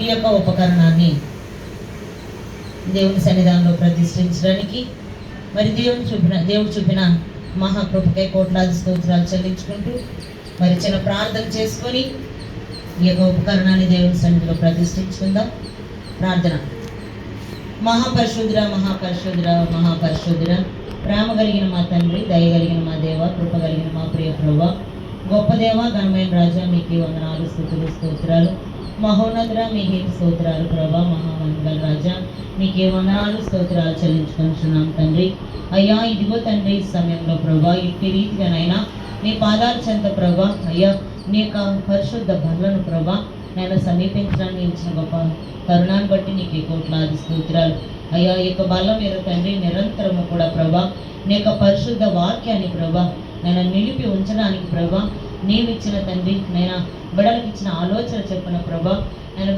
ఈ యొక్క ఉపకరణాన్ని దేవుని సన్నిధానంలో ప్రతిష్ఠించడానికి మరి దేవుడు చూపిన మహాకృపకై కోట్లాది స్తోత్రాలు చెల్లించుకుంటూ మరి చిన్న ప్రార్థన చేసుకొని ఈ యొక్క ఉపకరణాన్ని దేవుని సన్నిధిలో ప్రతిష్ఠించుకుందాం. ప్రార్థన. మహాపరిశుద్ధుర మహాపరిశుద్ధుర మహాపరిశుద్ధుర ప్రేమ కలిగిన మా తండ్రి, దయ కలిగిన మా దేవ, కృప కలిగిన మా ప్రియ ప్రభువా, గొప్ప దేవ, ఘనమైన రాజా, మీకు వందనాలు, స్తుతులు, స్తోత్రాలు. మహోన్నతుడ, మీకే స్తోత్రాలు ప్రభా. మహామంగళ రాజా, మీకే వందనాలు, స్తోత్రాలు చెల్లించుకుంటున్నాం తండ్రి. అయ్యా ఇదిగో తండ్రి, ఈ సమయంలో ప్రభా ఇట్టి రీతిగానైనా నీ పాదాల చెంత ప్రభా అయ్యా నీ యొక్క పరిశుద్ధ బలను ప్రభా నేను సమీపించడానికి ఇచ్చిన గొప్ప తరుణాన్ని బట్టి నీకు కోట్లాది స్తోత్రాలు. అయ్యా ఈ యొక్క బల్ల మీద తండ్రి నిరంతరము కూడా ప్రభా నీ యొక్క పరిశుద్ధ వాక్యాన్ని ప్రభా నేను నిలిపి ఉంచడానికి ప్రభా నీవిచ్చిన తండ్రి నేను బిడలకు ఇచ్చిన ఆలోచన చెప్పిన ప్రభా నేను